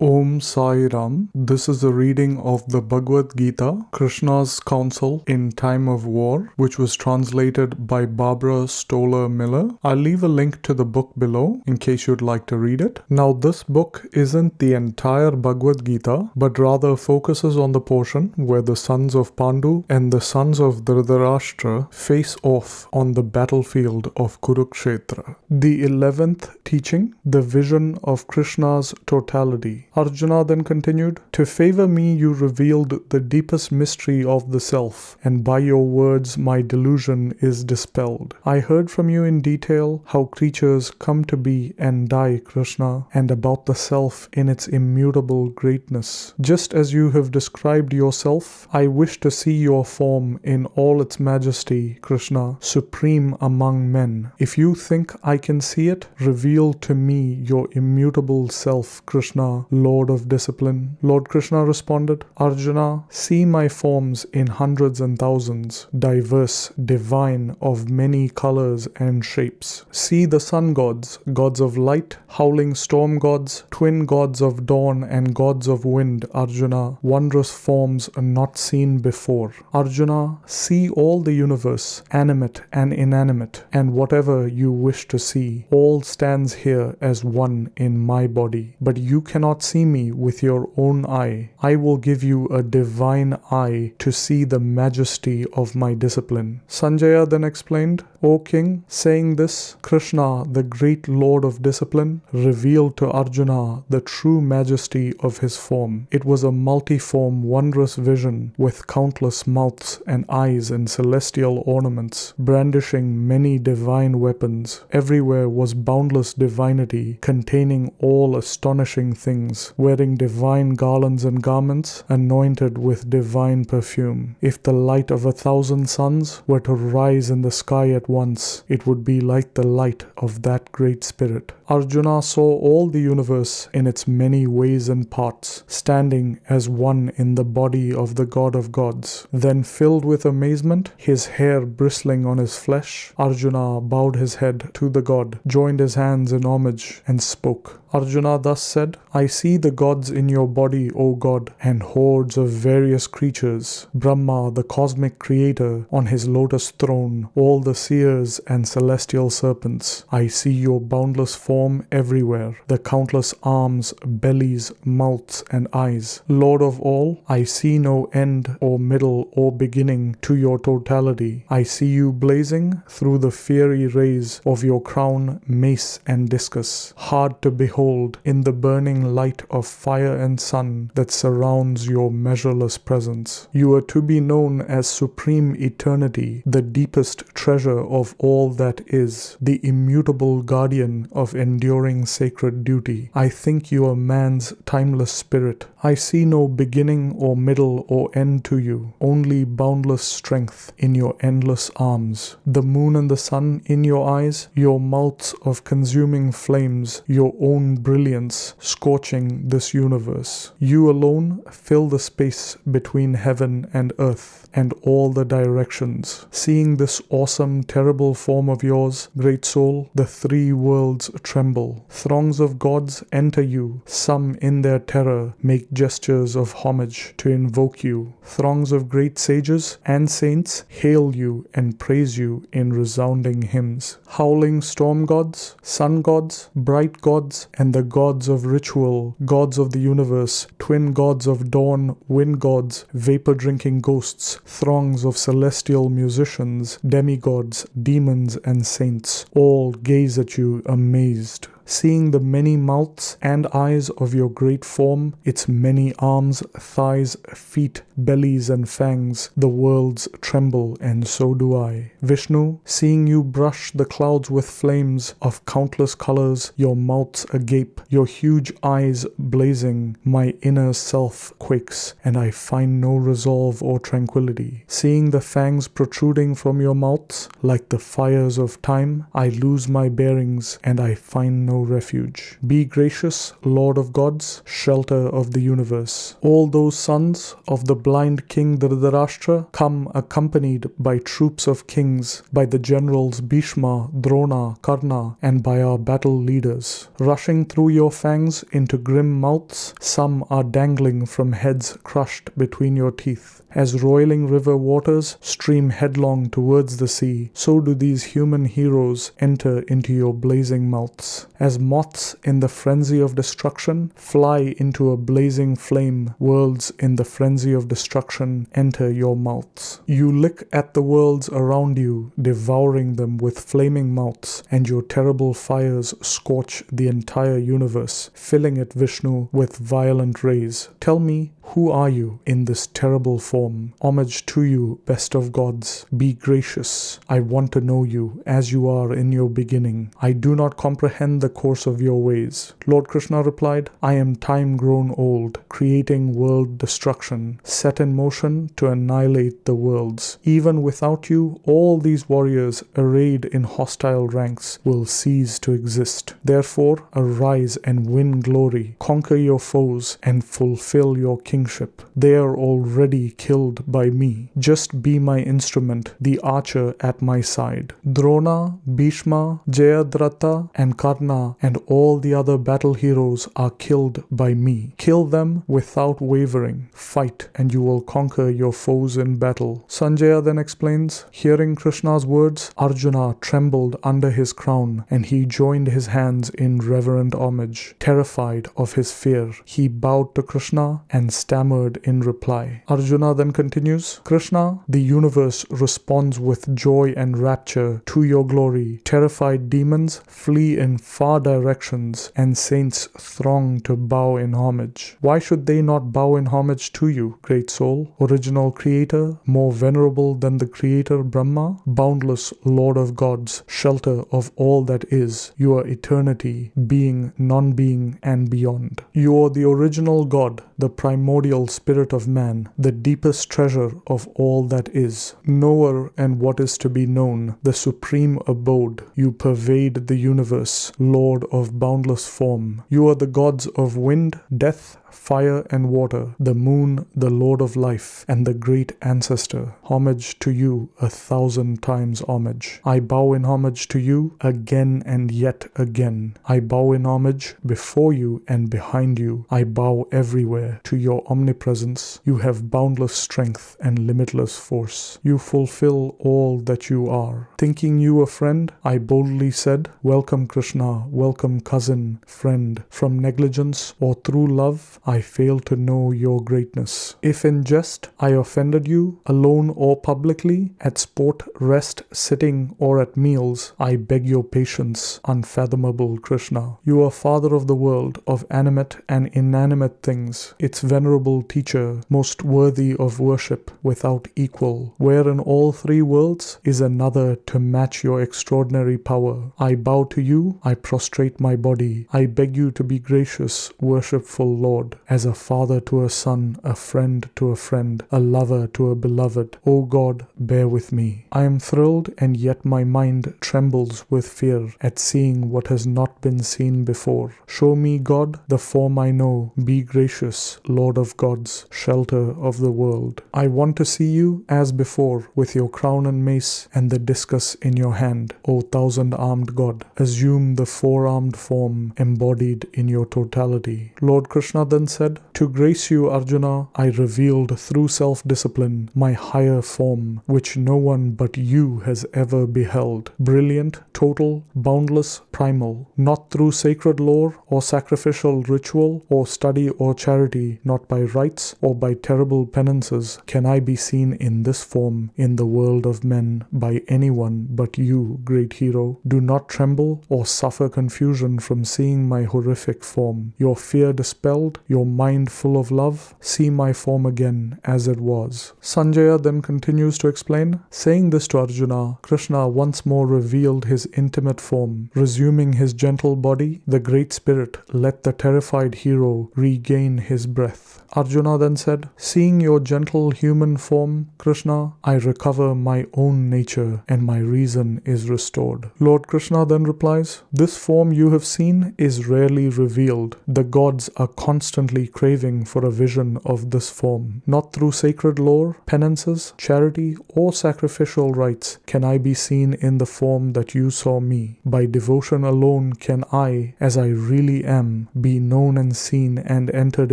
Om Sai Ram. This is a reading of the Bhagawad Gita, Krishna's Counsel in Time of War, which was translated by Barbara Stoller Miller. I'll leave a link to the book below in case you'd like to read it. Now, this book isn't the entire Bhagawad Gita, but rather focuses on the portion where the sons of Pandu and the sons of Dhritarashtra face off on the battlefield of Kurukshetra. The 11th teaching, the vision of Krishna's totality. Arjuna then continued, "To favor me you revealed the deepest mystery of the self, and by your words my delusion is dispelled. I heard from you in detail how creatures come to be and die, Krishna, and about the self in its immutable greatness. Just as you have described yourself, I wish to see your form in all its majesty, Krishna, supreme among men. If you think I can see it, reveal to me your immutable self, Krishna, Lord of discipline." Lord Krishna responded, "Arjuna, see my forms in hundreds and thousands, diverse, divine, of many colors and shapes. See the sun gods, gods of light, howling storm gods, twin gods of dawn and gods of wind, Arjuna, wondrous forms not seen before. Arjuna, see all the universe, animate and inanimate, and whatever you wish to see, all stands here as one in my body. But you cannot see me with your own eye. I will give you a divine eye to see the majesty of my discipline." Sanjaya then explained, "O king, saying this, Krishna, the great lord of discipline, revealed to Arjuna the true majesty of his form. It was a multiform, wondrous vision with countless mouths and eyes and celestial ornaments, brandishing many divine weapons. Everywhere was boundless divinity, containing all astonishing things, wearing divine garlands and garments, anointed with divine perfume. If the light of 1,000 suns were to rise in the sky at once, it would be like the light of that great spirit. Arjuna saw all the universe in its many ways and parts, standing as one in the body of the God of gods. Then, filled with amazement, his hair bristling on his flesh, Arjuna bowed his head to the God, joined his hands in homage, and spoke. Arjuna thus said, I see the gods in your body, O God, and hordes of various creatures. Brahma, the cosmic creator, on his lotus throne, all the seers and celestial serpents. I see your boundless form everywhere, the countless arms, bellies, mouths, and eyes. Lord of all, I see no end or middle or beginning to your totality. I see you blazing through the fiery rays of your crown, mace, and discus, hard to behold in the burning light of fire and sun that surrounds your measureless presence. You are to be known as supreme eternity, the deepest treasure of all that is, the immutable guardian of enduring sacred duty. I think you are man's timeless spirit. I see no beginning or middle or end to you, only boundless strength in your endless arms. The moon and the sun in your eyes, your mouths of consuming flames, your own brilliance scorching this universe. You alone fill the space between heaven and earth and all the directions. Seeing this awesome, terrible form of yours, great soul, the three worlds tremble. Throngs of gods enter you. Some in their terror make gestures of homage to invoke you. Throngs of great sages and saints hail you and praise you in resounding hymns. Howling storm gods, sun gods, bright gods, and the gods of ritual, gods of the universe, twin gods of dawn, wind gods, vapor-drinking ghosts, throngs of celestial musicians, demigods, demons, and saints, all gaze at you amazed. Seeing the many mouths and eyes of your great form, its many arms, thighs, feet, bellies, and fangs, the worlds tremble, and so do I. Vishnu, seeing you brush the clouds with flames of countless colors, your mouths agape, your huge eyes blazing, my inner self quakes, and I find no resolve or tranquility. Seeing the fangs protruding from your mouths, like the fires of time, I lose my bearings, and I find no no refuge. Be gracious, Lord of gods, shelter of the universe. All those sons of the blind King Dhritarashtra come accompanied by troops of kings, by the generals Bhishma, Drona, Karna, and by our battle leaders. Rushing through your fangs into grim mouths, some are dangling from heads crushed between your teeth. As roiling river waters stream headlong towards the sea, so do these human heroes enter into your blazing mouths. As moths in the frenzy of destruction fly into a blazing flame, worlds in the frenzy of destruction enter your mouths. You lick at the worlds around you, devouring them with flaming mouths, and your terrible fires scorch the entire universe, filling it, Vishnu, with violent rays. Tell me, who are you in this terrible form? Homage to you, best of gods. Be gracious. I want to know you as you are in your beginning. I do not comprehend the course of your ways. Lord Krishna replied, I am time grown old, creating world destruction, set in motion to annihilate the worlds. Even without you, all these warriors arrayed in hostile ranks will cease to exist. Therefore, arise and win glory, conquer your foes, and fulfill your kingship. They are already killed by me. Just be my instrument, the archer at my side. Drona, Bhishma, Jayadratha, and Karna, and all the other battle heroes are killed by me. Kill them without wavering. Fight, and you will conquer your foes in battle. Sanjaya then explains, hearing Krishna's words, Arjuna trembled under his crown, and he joined his hands in reverent homage. Terrified of his fear, he bowed to Krishna and stammered in reply. Arjuna then continues, Krishna, the universe responds with joy and rapture to your glory. Terrified demons flee in far directions, and saints throng to bow in homage. Why should they not bow in homage to you, great soul, original creator, more venerable than the creator Brahma, boundless Lord of gods, shelter of all that is, you are eternity, being, non-being, and beyond. You are the original God, the primordial spirit of man, the deepest treasure of all that is, knower and what is to be known, the supreme abode. You pervade the universe, Lord of boundless form. You are the gods of wind, death, fire and water, the moon, the Lord of life, and the great ancestor. Homage to you, 1,000 times homage. I bow in homage to you again and yet again. I bow in homage before you and behind you. I bow everywhere to your omnipresence. You have boundless strength and limitless force. You fulfill all that you are. Thinking you a friend, I boldly said, welcome Krishna, welcome cousin, friend. From negligence or through love, I fail to know your greatness. If in jest I offended you, alone or publicly, at sport, rest, sitting, or at meals, I beg your patience, unfathomable Krishna. You are Father of the world, of animate and inanimate things, its venerable teacher, most worthy of worship, without equal. Where in all three worlds is another to match your extraordinary power? I bow to you, I prostrate my body. I beg you to be gracious, worshipful Lord. As a father to a son, a friend to a friend, a lover to a beloved. O God, bear with me. I am thrilled, and yet my mind trembles with fear at seeing what has not been seen before. Show me, God, the form I know. Be gracious, Lord of gods, shelter of the world. I want to see you as before, with your crown and mace and the discus in your hand, O 1,000-armed God. Assume the four-armed form embodied in your totality. Lord Krishna then said, to grace you, Arjuna, I revealed through self-discipline my higher form, which no one but you has ever beheld. Brilliant, total, boundless, primal. Not through sacred lore or sacrificial ritual or study or charity, not by rites or by terrible penances, can I be seen in this form in the world of men by anyone but you, great hero. Do not tremble or suffer confusion from seeing my horrific form. Your fear dispelled, your mind full of love, see my form again as it was. Sanjaya then continues to explain, saying this to Arjuna, Krishna once more revealed his intimate form. Resuming his gentle body, the great spirit let the terrified hero regain his breath. Arjuna then said, "Seeing your gentle human form, Krishna, I recover my own nature and my reason is restored." Lord Krishna then replies, "This form you have seen is rarely revealed. The gods are constantly craving for a vision of this form. Not through sacred lore, penances, charity, or sacrificial rites can I be seen in the form that you saw me. By devotion alone can I, as I really am, be known and seen and entered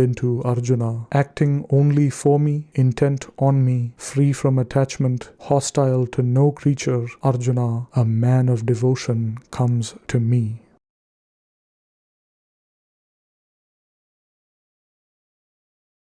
into, Arjuna. Acting only for me, intent on me, free from attachment, hostile to no creature, Arjuna, a man of devotion comes to me."